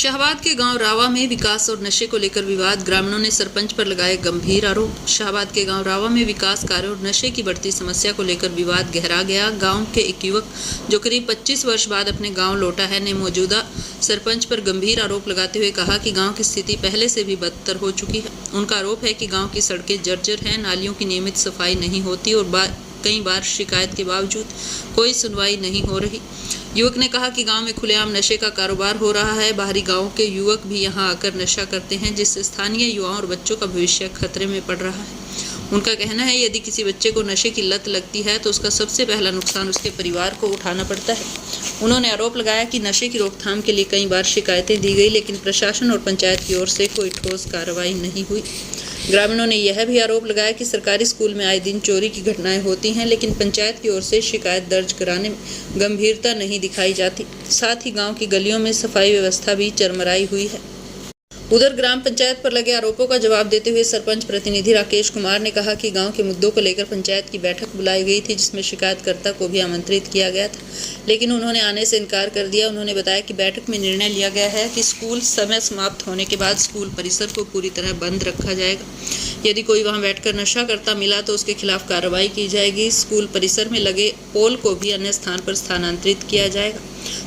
शाहबाद के गांव रावा में विकास और नशे को लेकर विवाद, ग्रामीणों ने सरपंच पर लगाए गंभीर आरोप। शाहबाद के गांव रावा में विकास कार्यों और नशे की बढ़ती समस्या को लेकर विवाद गहरा गया। गांव के एक युवक जो करीब 25 वर्ष बाद अपने गांव लौटा है ने मौजूदा सरपंच पर गंभीर आरोप लगाते हुए कहा कि गांव की स्थिति पहले से भी बदतर हो चुकी है। उनका आरोप है कि गाँव की सड़कें जर्जर हैं, नालियों की नियमित सफाई नहीं होती और कई बार शिकायत के बावजूद कोई सुनवाई नहीं हो रही। युवक ने कहा कि गांव में खुलेआम नशे का कारोबार हो रहा है। बाहरी गांवों के युवक भी यहां आकर नशा करते हैं, जिससे स्थानीय युवाओं और बच्चों का भविष्य खतरे में पड़ रहा है। उनका कहना है यदि किसी बच्चे को नशे की लत लगती है तो उसका सबसे पहला नुकसान उसके परिवार को उठाना पड़ता है। उन्होंने आरोप लगाया कि नशे की रोकथाम के लिए कई बार शिकायतें दी गई, लेकिन प्रशासन और पंचायत की ओर से कोई ठोस कार्रवाई नहीं हुई। ग्रामीणों ने यह भी आरोप लगाया कि सरकारी स्कूल में आए दिन चोरी की घटनाएं होती हैं, लेकिन पंचायत की ओर से शिकायत दर्ज कराने में गंभीरता नहीं दिखाई जाती। साथ ही गांव की गलियों में सफाई व्यवस्था भी चरमराई हुई है। उधर ग्राम पंचायत पर लगे आरोपों का जवाब देते हुए सरपंच प्रतिनिधि राकेश कुमार ने कहा कि गांव के मुद्दों को लेकर पंचायत की बैठक बुलाई गई थी, जिसमें शिकायतकर्ता को भी आमंत्रित किया गया था, लेकिन उन्होंने आने से इनकार कर दिया। उन्होंने बताया कि बैठक में निर्णय लिया गया है कि स्कूल समय समाप्त होने के बाद स्कूल परिसर को पूरी तरह बंद रखा जाएगा। यदि कोई वहां बैठकर नशा करता मिला तो उसके खिलाफ कार्रवाई की जाएगी। स्कूल परिसर में लगे पोल को भी अन्य स्थान पर स्थानांतरित किया जाएगा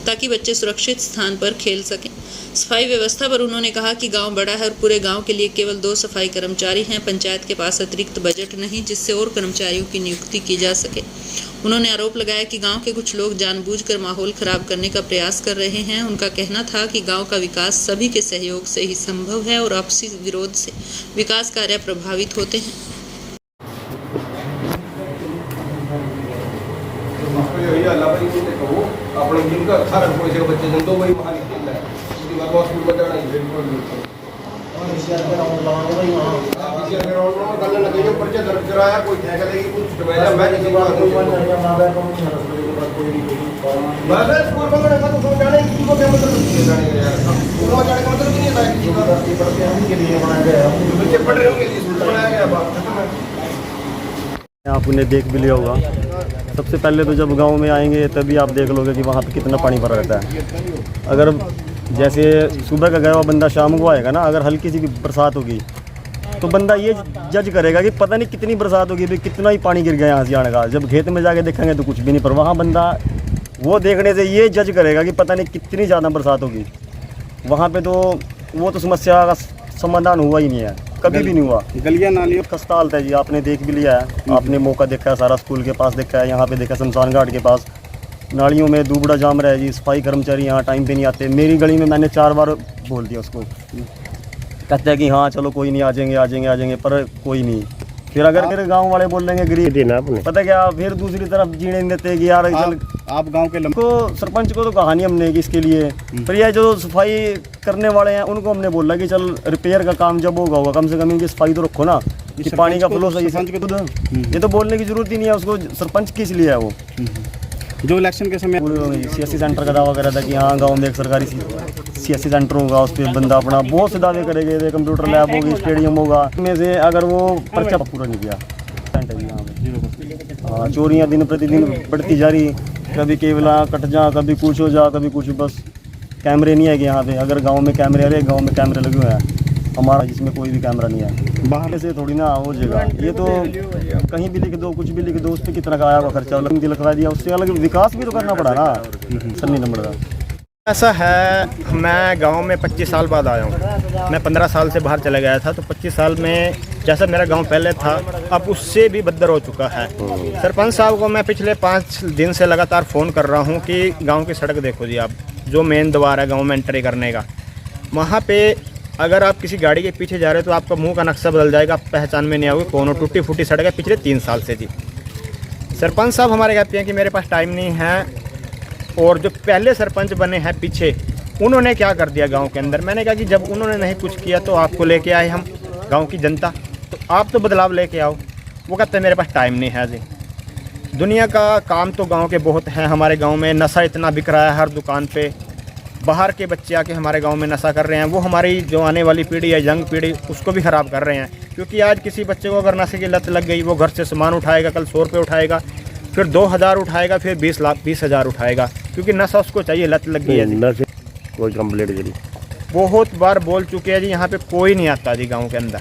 ताकि बच्चे सुरक्षित स्थान पर खेल सकें। सफाई व्यवस्था पर उन्होंने कहा कि गांव बड़ा है और पूरे गांव के लिए केवल 2 सफाई कर्मचारी हैं। पंचायत के पास अतिरिक्त बजट नहीं जिससे और कर्मचारियों की नियुक्ति की जा सके। उन्होंने आरोप लगाया कि गांव के कुछ लोग जानबूझकर माहौल खराब करने का प्रयास कर रहे हैं। उनका कहना था कि गांव का विकास सभी के सहयोग से ही संभव है और आपसी विरोध से विकास कार्य प्रभावित होते हैं। आप उन्हें देख भी लिया होगा। सबसे पहले तो जब गांव में आएंगे तभी आप देख लोगे कि वहाँ पे कितना पानी भरा रहता है। अगर जैसे सुबह का गया हुआ बंदा शाम को आएगा ना, अगर हल्की सी भी बरसात होगी तो बंदा ये जज करेगा कि पता नहीं कितनी बरसात होगी, भाई कितना ही पानी गिर गया यहाँ से आने का। जब खेत में जाके देखेंगे तो कुछ भी नहीं, पर वहाँ बंदा वो देखने से ये जज करेगा कि पता नहीं कितनी ज़्यादा बरसात होगी। वहाँ पे तो वो तो समस्या का समाधान हुआ ही नहीं है, कभी भी नहीं हुआ। गलियाँ नालियों खस्ता हालत है जी, आपने देख भी लिया है, आपने मौका देखा है, सारा स्कूल के पास देखा है, यहाँ पे देखा शमशान घाट के पास नालियों में दूबड़ा जाम रहा है जी। सफाई कर्मचारी यहाँ टाइम पे नहीं आते। मेरी गली में मैंने 4 बार बोल दिया उसको, कहते हैं कि हाँ चलो कोई नहीं, आ जाएंगे, पर कोई नहीं। फिर अगर मेरे गांव वाले बोल देंगे गरीब देना आपने, पता क्या, फिर दूसरी तरफ जीने नहीं देते कि यार आप गांव के को सरपंच को तो कहानी हमने कि इसके लिए, पर यह जो सफाई करने वाले हैं उनको हमने बोला कि चल रिपेयर का काम जब होगा कम से कम इनकी सफाई तो रखो ना, कि पानी का फ्लो सही से। ये तो बोलने की जरूरत ही नहीं है उसको, सरपंच किस लिए है वो। जो इलेक्शन के समय CSC सेंटर का दावा करा था कि हाँ गांव में एक सरकारी CSC सेंटर होगा, उस पर बंदा अपना बहुत से दावे करेंगे, कंप्यूटर लैब होगी, स्टेडियम होगा, में से अगर वो पर्चा पूरा नहीं किया। हाँ, चोरियाँ दिन प्रतिदिन बढ़ती जा रही, कभी केवला कट जा, कभी कुछ हो जा, कभी कुछ। बस कैमरे नहीं है कि यहाँ पे, अगर गाँव में कैमरे, अरे गाँव में कैमरे लगे हुए हैं, हमारा जिसमें कोई भी कैमरा नहीं है। बाहर से थोड़ी ना हो जाएगा, ये तो कहीं भी लिख दो, कुछ भी लिख दो, उस पर कितना का आया हुआ खर्चा लिखवा दिया, उससे अलग विकास भी तो करना पड़ा ना। सन्नी नंबर का ऐसा है, मैं गांव में 25 साल बाद आया हूं। मैं 15 साल से बाहर चला गया था, तो 25 साल में जैसा मेरा गांव पहले था अब उससे भी बदतर हो चुका है। सरपंच साहब को मैं पिछले 5 दिन से लगातार फ़ोन कर रहा हूं कि गांव की सड़क देखो जी, आप जो मेन द्वार है गाँव में एंट्री करने का, वहाँ पर अगर आप किसी गाड़ी के पीछे जा रहे हो तो आपका मुंह का नक्शा बदल जाएगा, आप पहचान में नहीं आओगे कौन। टूटी फूटी सड़क है पिछले 3 साल से जी। सरपंच साहब हमारे कहते हैं कि मेरे पास टाइम नहीं है, और जो पहले सरपंच बने हैं पीछे, उन्होंने क्या कर दिया गांव के अंदर। मैंने कहा कि जब उन्होंने नहीं कुछ किया तो आपको लेके आए हम, गाँव की जनता, तो आप तो बदलाव लेके आओ। वो कहते हैं मेरे पास टाइम नहीं है जी। दुनिया का काम तो गाँव के बहुत हैं। हमारे गाँव में नशा इतना बिक रहा है हर दुकान पर, बाहर के बच्चे आके हमारे गांव में नशा कर रहे हैं। वो हमारी जो आने वाली पीढ़ी है, यंग पीढ़ी, उसको भी ख़राब कर रहे हैं। क्योंकि आज किसी बच्चे को अगर नशे की लत लग गई, वो घर से सामान उठाएगा, कल 100 रुपये उठाएगा, फिर 2000 उठाएगा, फिर 20,000 उठाएगा, क्योंकि नशा उसको चाहिए, लत लग गई है। कोई कंप्लेंट करी बहुत बार बोल चुके हैं जी, यहाँ पे कोई नहीं आता जी गांव के अंदर।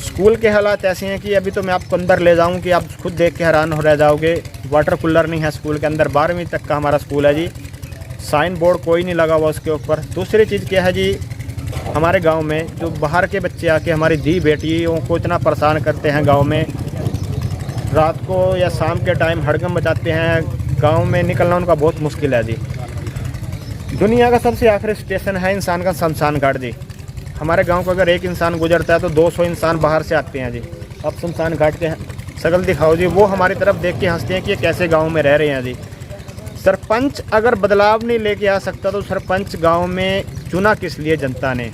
स्कूल के हालात ऐसे हैं कि अभी तो मैं आपको अंदर ले जाऊं कि आप खुद देख के हैरान हो रह जाओगे। वाटर कूलर नहीं है स्कूल के अंदर, 12वीं तक का हमारा स्कूल है जी। साइन बोर्ड कोई नहीं लगा हुआ उसके ऊपर। दूसरी चीज़ क्या है जी, हमारे गांव में जो बाहर के बच्चे आके हमारी दी बेटियों को इतना परेशान करते हैं, गांव में रात को या शाम के टाइम हड़कंप मचाते हैं। गांव में निकलना उनका बहुत मुश्किल है जी। दुनिया का सबसे आखिरी स्टेशन है इंसान का शमशान घाट जी। हमारे गांव का अगर एक इंसान गुजरता है तो 200 इंसान बाहर से आते हैं जी। अब शमशान घाट के शक्ल दिखाओ जी, वो हमारी तरफ देख के हंसते हैं कि ये कैसे गांव में रह रहे हैं जी। सरपंच अगर बदलाव नहीं लेके आ सकता तो सरपंच गांव में चुना किस लिए जनता ने?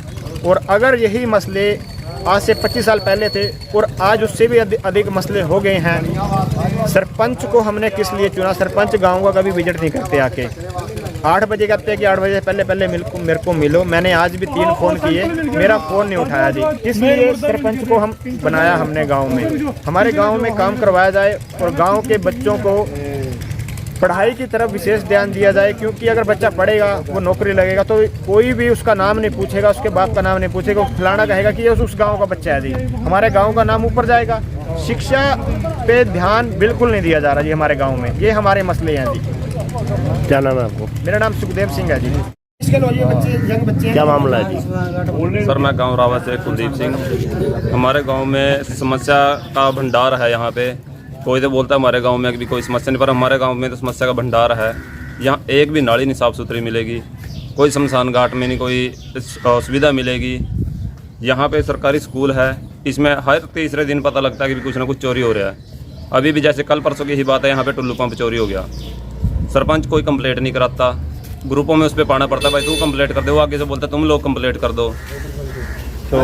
और अगर यही मसले आज से 25 साल पहले थे और आज उससे भी अधिक मसले हो गए हैं, सरपंच को हमने किस लिए चुना? सरपंच गांव का कभी विजिट नहीं करते आके। 8 बजे कहते हैं कि 8 बजे पहले मेरे को मिलो। मैंने आज भी 3 फ़ोन किए, मेरा फ़ोन नहीं उठाया जी। इसलिए सरपंच को हम बनाया हमने गांव में। हमारे गांव में काम करवाया जाए और गांव के बच्चों को पढ़ाई की तरफ विशेष ध्यान दिया जाए, क्योंकि अगर बच्चा पढ़ेगा वो नौकरी लगेगा तो कोई भी उसका नाम नहीं पूछेगा, उसके बाप का नाम नहीं पूछेगा। फलाना कहेगा कि ये उस गांव का बच्चा है जी। हमारे गांव का नाम ऊपर जाएगा। शिक्षा पे ध्यान बिल्कुल नहीं दिया जा रहा जी हमारे गांव में। ये हमारे मसले हैं जी। क्या नाम है आपको? मेरा नाम सुखदेव सिंह है जी। बच्चे क्या मामला है जी? सर मैं गांव रावत से कुलदीप सिंह। हमारे गांव में समस्या का भंडार है। यहाँ पे कोई तो बोलता है हमारे गांव में भी कोई समस्या नहीं, पर हमारे गांव में तो समस्या का भंडार है। यहाँ एक भी नाली नहीं साफ़ सुथरी मिलेगी, कोई शमशान घाट में नहीं कोई सुविधा मिलेगी। यहाँ पे सरकारी स्कूल है, इसमें हर तीसरे दिन पता लगता है कि कुछ ना कुछ चोरी हो रहा है। अभी भी जैसे कल परसों की ही बात है, यहाँ पे टुल्लू पंप चोरी हो गया। सरपंच कोई कंप्लेंट नहीं कराता, ग्रुपों में उस पर पाना पड़ता है, भाई तू कंप्लेंट कर दो। वो आगे से बोलता तुम लोग कंप्लेंट कर दो। तो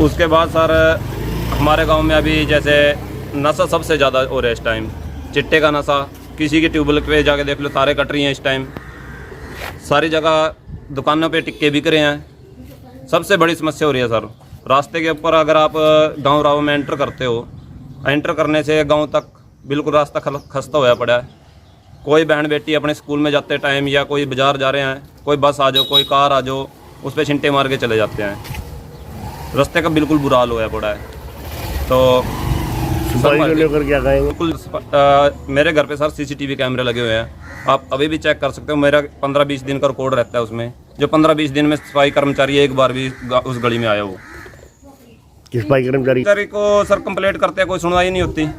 उसके बाद सर हमारे गांव में अभी जैसे नशा सबसे ज़्यादा हो रहा है इस टाइम। चिट्टे का नशा, किसी की ट्यूबवेल पे जाके देख लो तारे कट रही हैं इस टाइम। सारी जगह दुकानों पे टिक्के बिक रहे हैं। सबसे बड़ी समस्या हो रही है सर। रास्ते के ऊपर अगर आप गांव राव में एंटर करते हो, एंटर करने से गांव तक बिल्कुल रास्ता खस्ता होया पड़ा है। कोई बहन बेटी अपने स्कूल में जाते टाइम या कोई बाज़ार जा रहे हैं, कोई बस आ जाओ कोई कार आ जाओ, उस पर छिंटे मार के चले जाते हैं। रास्ते का बिल्कुल बुरा हाल होया पड़ा है। तो सफाई को लेकर क्या कहेंगे? बिल्कुल मेरे घर पे सर CCTV कैमरे लगे हुए हैं, आप अभी भी चेक कर सकते हो। मेरा 15-20 दिन का रिकॉर्ड रहता है उसमें, जो 15-20 दिन में सफाई कर्मचारी एक बार भी उस गली में आया हो। किस सफाई कर्मचारी को सर कंप्लेंट करते हैं, कोई सुनवाई नहीं होती,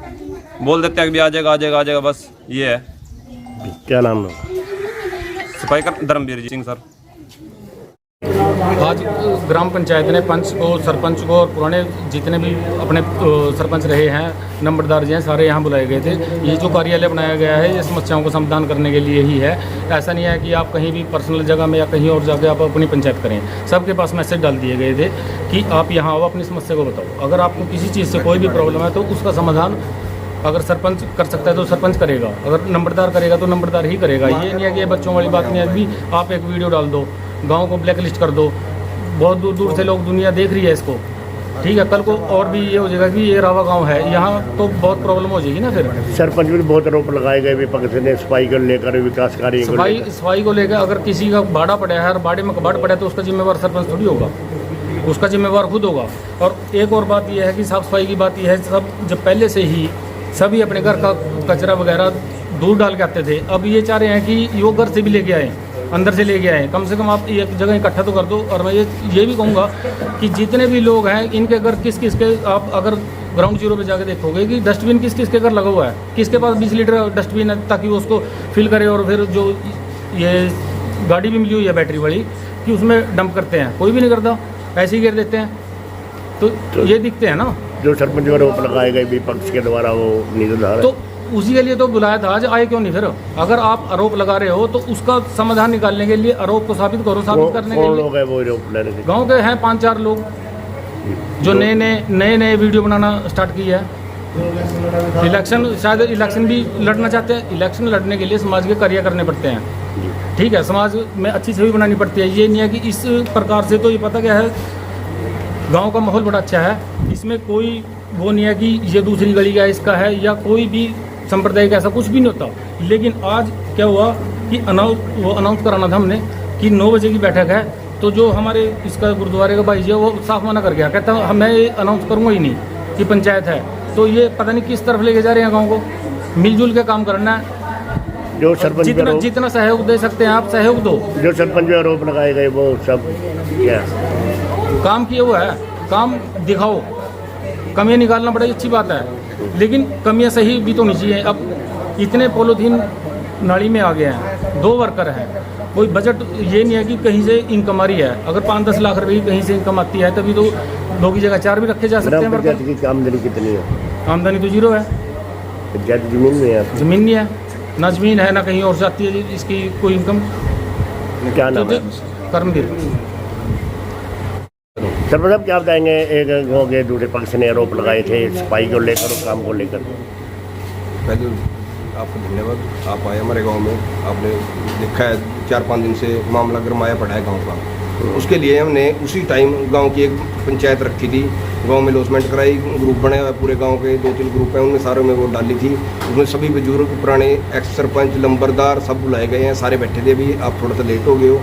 बोल देते हैं कि आ जाएगा बस ये है। क्या नाम है? सफाई कर धर्मवीर सिंह सर। आज ग्राम पंचायत ने पंच को, सरपंच को और पुराने जितने भी अपने सरपंच रहे हैं, नंबरदार जी हैं, सारे यहाँ बुलाए गए थे। ये जो कार्यालय बनाया गया है ये समस्याओं को समाधान करने के लिए ही है। ऐसा नहीं है कि आप कहीं भी पर्सनल जगह में या कहीं और जाके आप अपनी पंचायत करें। सबके पास मैसेज डाल दिए गए थे कि आप यहाँ आओ, अपनी समस्या को बताओ। अगर आपको किसी चीज़ से कोई भी प्रॉब्लम है तो उसका समाधान अगर सरपंच कर सकता है तो सरपंच करेगा, अगर नंबरदार करेगा तो नंबरदार ही करेगा। ये नहीं है कि ये बच्चों वाली बात नहीं है। अभी आप एक वीडियो डाल दो, गांव को ब्लैक लिस्ट कर दो, बहुत दूर दूर से लोग, दुनिया देख रही है इसको, ठीक है। कल को और भी ये हो जाएगा कि ये रावा गांव है, यहाँ तो बहुत प्रॉब्लम हो जाएगी ना। फिर सरपंच भी बहुत आरोप लगाए गए विपक्ष ने सफाई को लेकर, विकास कार्य सफाई को लेकर। अगर किसी का बाड़ा पड़ा है और बाड़े में कबाड़ पड़ा है तो उसका जिम्मेवार सरपंच थोड़ी होगा, उसका जिम्मेवार खुद होगा। और एक और बात यह है कि साफ़ सफाई की बात यह है, सब जब पहले से ही सभी अपने घर का कचरा वगैरह दूर डाल के आते थे। अब ये चाह रहे हैं कि वो घर से भी लेके आए, अंदर से लेके आए। कम से कम आप एक जगह इकट्ठा तो कर दो। और मैं ये भी कहूँगा कि जितने भी लोग हैं इनके घर किस किस के, आप अगर ग्राउंड जीरो पे जाके देखोगे कि डस्टबिन किस किस के घर लगा हुआ है, किसके पास 20 लीटर डस्टबिन है, ताकि वो उसको फिल करे और फिर जो ये गाड़ी भी मिली हुई है बैटरी वाली कि उसमें डंप करते हैं। कोई भी नहीं करता, ऐसे ही गिर देते हैं। तो ये दिखते हैं ना जो सरपंच पर आरोप लगाए गए विपक्ष के द्वारा, वो निराधार तो उसी के लिए तो बुलाया था। आज आए क्यों नहीं? फिर अगर आप आरोप लगा रहे हो तो उसका समाधान निकालने के लिए आरोप को साबित करो। साबित करने के लिए लोग हैं वो आरोप लगा रहे? गाँव के हैं 5-4 लोग जो नए वीडियो बनाना स्टार्ट किया है। इलेक्शन, शायद इलेक्शन भी लड़ना चाहते हैं। इलेक्शन लड़ने के लिए समाज के कार्य करने पड़ते हैं, ठीक है। समाज में अच्छी छवि बनानी पड़ती है। ये नहीं है कि इस प्रकार से, तो ये पता क्या है, गांव का माहौल बड़ा अच्छा है। इसमें कोई वो नहीं है कि ये दूसरी गली का इसका है या कोई भी संप्रदाय का, ऐसा कुछ भी नहीं होता। लेकिन आज क्या हुआ कि अनाउंस कराना था हमने कि 9 बजे की बैठक है, तो जो हमारे इसका गुरुद्वारे का भाई जी है वो साफ मना कर गया, कहता मैं ये अनाउंस करूँगा ही नहीं कि पंचायत है। तो ये पता नहीं किस तरफ लेके जा रहे हैं गाँव को। मिलजुल के काम करना है, जो सरपंच पे आरोप- जितना सहयोग दे सकते हैं आप सहयोग दो। जो सरपंच पे आरोप लगाए गए वो सब क्या काम किए हुआ है, काम दिखाओ। कमियां निकालना बड़ी अच्छी बात है, लेकिन कमियां सही भी तो नहीं चाहिए। अब इतने पॉलीथीन नाली में आ गए हैं, 2 वर्कर हैं, कोई बजट ये नहीं है कि कहीं से इनकम आ रही है। अगर 5-10 लाख रुपए की कहीं से इनकम आती है तभी तो 2 की जगह 4 भी रखे जा सकते हैं ग्राम पंचायत वर्कर। की आमदनी कितनी है? आमदनी तो 0 है, पंचायत जमीन में है? ज़मीन नहीं है, ना ज़मीन है ना कहीं और जाती है इसकी कोई इनकम। क्या नाम है? कर्मवीर। सरपंच साहब क्या बताएंगे, एक गाँव के दूसरे पक्ष ने आरोप लगाए थे सफाई को लेकर और काम को लेकर? पहले आपको धन्यवाद, आप आए हमारे गांव में, आपने देखा है 4-5 दिन से मामला गरमाया पड़ा है गांव का। उसके लिए हमने उसी टाइम गांव की एक पंचायत रखी थी, गांव में लॉसमेंट कराई, ग्रुप बने हुए पूरे गांव के 2-3 ग्रुप हैं, उनमें सारों में वो डाली थी। उसमें सभी बुजुर्ग पुराने एक्स सरपंच लंबरदार सब बुलाए गए हैं, सारे बैठे थे। अभी आप थोड़ा सा लेट हो गए हो,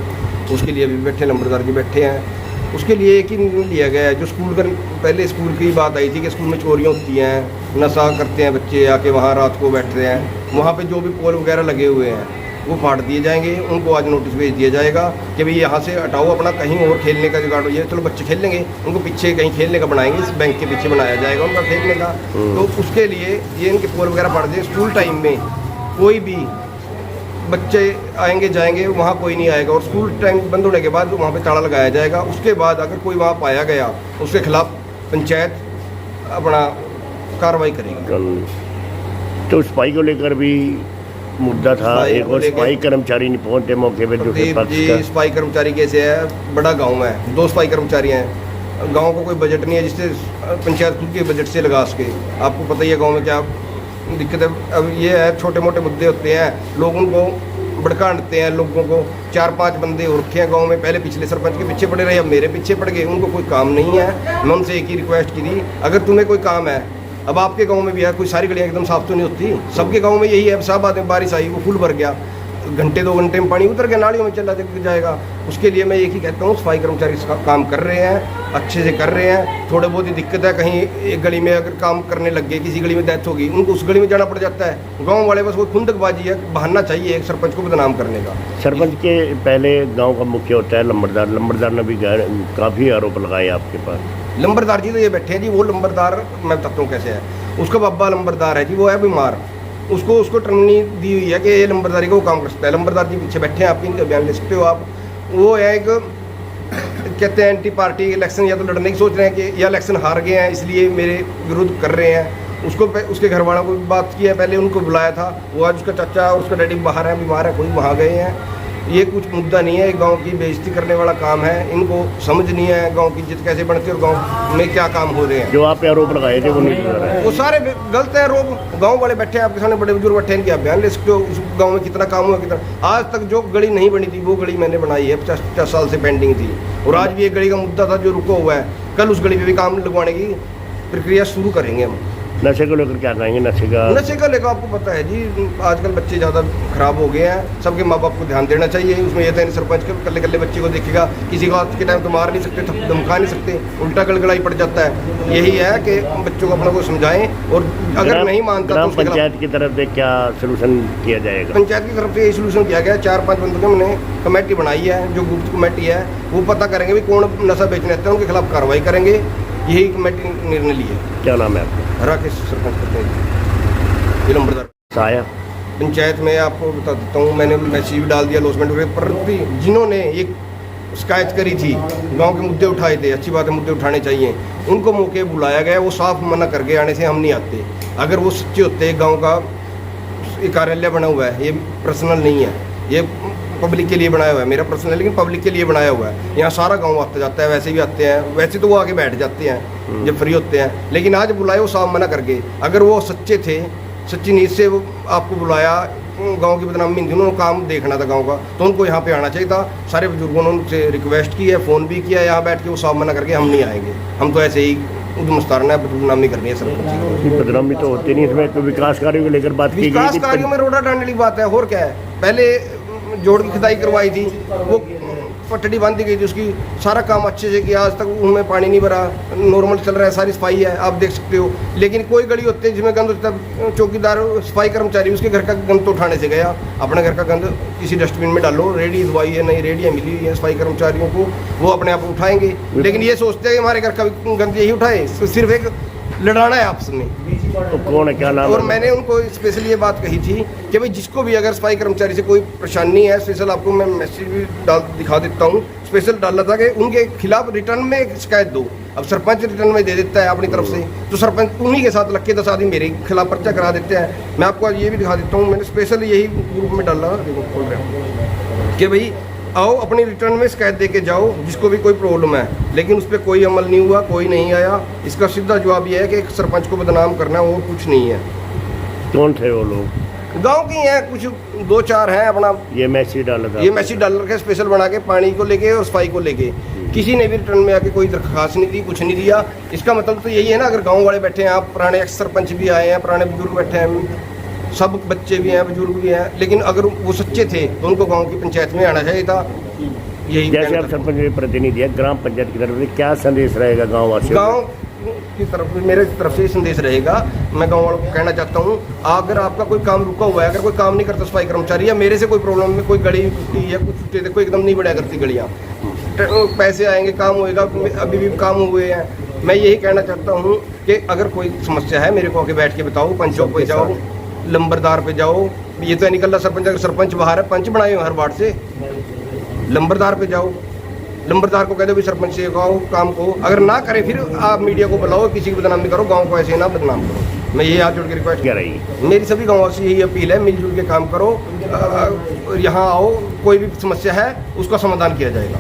उसके लिए अभी बैठे लंबरदार जी बैठे हैं। उसके लिए एक ही निर्णय लिया गया है, जो स्कूल का पहले स्कूल की बात आई थी कि स्कूल में चोरियाँ होती हैं, नशा करते हैं बच्चे, आके वहाँ रात को बैठते हैं, वहाँ पे जो भी पोल वगैरह लगे हुए हैं वो फाड़ दिए जाएंगे। उनको आज नोटिस भेज दिया जाएगा कि भाई यहाँ से हटाओ, अपना कहीं और खेलने का जुगाड़ हो। ये चलो बच्चे खेल लेंगे, उनको पीछे कहीं खेलने का बनाएंगे, इस बैंक के पीछे बनाया जाएगा उनका खेलने का। तो उसके लिए ये इनके पोल वगैरह फाड़ दिए। स्कूल टाइम में कोई भी बच्चे आएंगे जाएंगे, वहाँ कोई नहीं आएगा, और स्कूल टाइम बंद होने के बाद वहाँ पे ताला लगाया जाएगा। उसके बाद अगर कोई वहाँ पाया गया उसके खिलाफ पंचायत अपना कार्रवाई करेगी। तो सफाई को लेकर भी मुद्दा था, सफाई एक को और लेकर- सफाई कर्मचारी नहीं पहुंचे मौके पे दूसरे प्रदीप पक्ष जी, का। सफाई कर्मचारी कैसे है, बड़ा गांव है, 2 सफाई कर्मचारी हैं, गांव को कोई बजट नहीं है जिससे पंचायत खुद के बजट से लगा सके। आपको पता ही है गांव में क्या दिक्कत है। अब ये है, छोटे मोटे मुद्दे होते हैं, लोग उनको भड़काते हैं, लोगों को 4-5 बंदे हो रखे हैं गाँव में, पहले पिछले सरपंच के पीछे पड़े रहे, अब मेरे पीछे पड़ गए, उनको कोई काम नहीं है। मैं उनसे एक ही रिक्वेस्ट की थी, अगर तुम्हें कोई काम है, अब आपके गांव में भी है, कोई सारी गलियां एकदम साफ तो नहीं होती, सबके गांव में यही है। साहब आते बारिश आई, वो फुल भर गया, घंटे 2 घंटे में पानी उतर गया, नालियों में चला जाएगा। उसके लिए मैं एक ही कहता हूँ, सफाई कर्मचारी इसका काम कर रहे हैं, अच्छे से कर रहे हैं। थोड़े बहुत ही दिक्कत है, कहीं एक गली में अगर काम करने लग गए, किसी गली में डेथ होगी, उनको उस गली में जाना पड़ जाता है। गाँव वाले बस वो खुंदकबाजी है, बहाना चाहिए एक सरपंच को बदनाम करने का। सरपंच के पहले गांव का मुख्य होता है लंबरदार, लंबरदार ने भी काफ़ी आरोप लगाए आपके पास। लंबरदार जी तो ये बैठे हैं जी, वो लंबरदार मैं बताता हूँ कैसे है। उसका बाबा लंबरदार है जी, वो है बीमार, उसको ट्रेनिंग दी हुई है कि ये लंबरदारी का वो काम कर सकता है। लंबरदार जी पीछे बैठे हैं, आप इनका बयान ले सकते हो आप। वो है एक कहते हैं एंटी पार्टी, इलेक्शन या तो लड़ने की सोच रहे हैं कि या इलेक्शन हार गए हैं इसलिए मेरे विरुद्ध कर रहे हैं। उसके घर वालों को बात की है, पहले उनको बुलाया था, वो आज उसका चाचा और उसका डैडी बाहर है, बीमार है, कोई वहाँ गए हैं। ये कुछ मुद्दा नहीं है, गांव की बेइज्जती करने वाला काम है। इनको समझ नहीं है गांव की इज्जत कैसे बढ़ती है और गांव में क्या काम हो रहे हैं। जो आप पे आरोप लगाए थे वो नहीं कर रहे हैं। वो सारे गलत है। रोग गांव वाले बैठे हैं आपके सामने, बड़े बुजुर्ग बैठे हैं, इनके आप बयान ले सकते हो। उस गांव में कितना काम हुआ, कितना आज तक जो गली नहीं बनी थी वो गली मैंने बनाई है, 50 साल से पेंडिंग थी। और आज भी एक गली का मुद्दा था जो रुका हुआ है, कल उस गली पे भी काम लगवाने की प्रक्रिया शुरू करेंगे हम। नशे को लेकर क्या कहेंगे? नशे का लेकर आपको पता है जी, आजकल बच्चे ज़्यादा खराब हो गए हैं, सबके माँ बाप को ध्यान देना चाहिए। उसमें यह तो सरपंच के कल्ले कल्ले बच्चे को देखेगा, किसी को आज के टाइम तो मार नहीं सकते, धमका नहीं सकते, उल्टा गड़गड़ाई पड़ जाता है। यही है कि बच्चों को अपना को समझाएं, और अगर नहीं मानता तो ग्राम उसके खिलाफ पंचायत की तरफ से क्या सोल्यूशन किया जाएगा? पंचायत की तरफ से ये सोल्यूशन किया गया। 4-5 बंदों की हमने कमेटी बनाई है, जो गुप्त कमेटी है, वो पता करेंगे भी कौन नशा बेचने आता है, उनके खिलाफ कार्रवाई करेंगे। यही कमेटी निर्णय लिए। क्या नाम है आपका? राकेश सरपंच करते हैं, ये लंबरदार साया। पंचायत में आपको बता देता हूँ, मैंने मैसेज भी डाल दिया लॉसमेंट वगैरह पर भी। जिन्होंने ये शिकायत करी थी, गांव के मुद्दे उठाए थे, अच्छी बात है, मुद्दे उठाने चाहिए, उनको मौके बुलाया गया, वो साफ मना करके आने से हम नहीं आते। अगर वो सच्चे होते, गांव का कार्यालय बना हुआ है, ये पर्सनल नहीं है, ये पब्लिक के लिए बनाया हुआ है, मेरा पर्सनल है लेकिन पब्लिक के लिए बनाया हुआ है। यहाँ सारा गांव आता जाता है, वैसे भी आते हैं, वैसे तो वो आके बैठ जाते हैं जब फ्री होते हैं, लेकिन आज बुलाए वो साफ मना करके। अगर वो सच्चे थे, सच्ची नीयत से वो आपको बुलाया, गांव की बदनामी नहीं थी, उन्होंने काम देखना था गांव का, तो उनको यहाँ पे आना चाहिए था। सारे बुजुर्गों ने उनसे रिक्वेस्ट की है, फ़ोन भी किया, यहाँ बैठ के वो साफ मना करके हम नहीं आएंगे, हम तो ऐसे ही उद्मस्तारना है, बदनामी करनी है सरपंच की। बदनामी तो होती नहीं, इसमें तो विकास कार्यों को लेकर बात की गई विकास थी। कार्यों में रोड़ा डालने वाली बात है, और क्या है। पहले जोड़ की खुदाई करवाई थी, वो पटड़ी बांधी गई थी, उसकी सारा काम अच्छे से किया, आज तक उनमें पानी नहीं भरा, नॉर्मल चल रहा है, सारी सफाई है, आप देख सकते हो। लेकिन कोई गली होती है जिसमें गंद होता है, चौकीदार सफाई कर्मचारी उसके घर का गंद तो उठाने से गया, अपने घर का गंद किसी डस्टबिन में डालो, रेडी दवाई है, नई रेडियाँ मिली हुई है सफाई कर्मचारियों को, वो अपने आप उठाएंगे। लेकिन ये सोचते हैं कि हमारे घर का भी गंद यही उठाए, तो सिर्फ एक लड़ाना है आपस में। तो कौन है, क्या नाम और है? मैंने उनको स्पेशली ये बात कही थी कि भाई जिसको भी अगर सफाई कर्मचारी से कोई परेशानी है, स्पेशल आपको मैं मैसेज भी दिखा देता हूँ, स्पेशल डाला था कि उनके खिलाफ रिटर्न में एक शिकायत दो। अब सरपंच रिटर्न में दे देता है अपनी तरफ से, तो सरपंच उन्हीं के साथ लग के 10 आदमी मेरे खिलाफ पर्चा करा देते हैं। मैं आपको ये भी दिखा देता हूँ, मैंने स्पेशल यही ग्रुप में डाला, देखो खोल रहा हूँ, कि भाई आओ अपनी रिटर्न में शिकायत दे के जाओ जिसको भी कोई प्रॉब्लम है। लेकिन उस पर कोई अमल नहीं हुआ, कोई नहीं आया। इसका सीधा जवाब यह है कि एक सरपंच को बदनाम करना और कुछ नहीं है। कौन थे वो लोग? गांव की हैं, कुछ 2-4 हैं। अपना ये मैसेज डाला था, ये मैसेज डाल रखे स्पेशल बना के, पानी को लेके और सफाई को लेके। किसी ने भी रिटर्न में आके कोई दरखास्त नहीं दी, कुछ नहीं दिया। इसका मतलब तो यही है ना, अगर गाँव वाले बैठे हैं, आप पुराने एक्स सरपंच भी आए हैं, पुराने बुजुर्ग बैठे हैं, सब बच्चे भी हैं, बुजुर्ग भी हैं, लेकिन अगर वो सच्चे थे तो उनको गांव की पंचायत में आना चाहिए था। यही जैसे आप सरपंच के प्रतिनिधि है, ग्राम पंचायत की तरफ से क्या संदेश रहेगा गाँव वासियों को? गांव की तरफ, मेरे तरफ से संदेश रहेगा। मैं गांव वालों को कहना चाहता हूं, अगर आपका कोई काम रुका हुआ है, अगर कोई काम नहीं करता सफाई कर्मचारी, या मेरे से कोई प्रॉब्लम में कोई गली टूटी या कुछ टूटे, देखो एकदम नहीं बढ़िया करती गलियाँ, पैसे आएंगे, काम होएगा, अभी भी काम हुए हैं। मैं यही कहना चाहता हूँ कि अगर कोई समस्या है मेरे को आके बैठ के बताओ, पंचों पे जाओ, लंबरदार पे जाओ। ये तो निकल रहा सरपंच, अगर सरपंच बाहर है, पंच बनाए हो हर वार्ड से, लंबरदार पे जाओ, लंबरदार को कह दो भी सरपंच से कहो काम को, अगर ना करे फिर आप मीडिया को बुलाओ, किसी की बदनामी करो, गांव को ऐसे ना बदनाम करो। मैं यही हाथ जोड़ के रिक्वेस्ट क्या रही मेरी सभी गाँव से यही अपील है, मिलजुल के काम करो, यहाँ आओ, कोई भी समस्या है उसका समाधान किया जाएगा।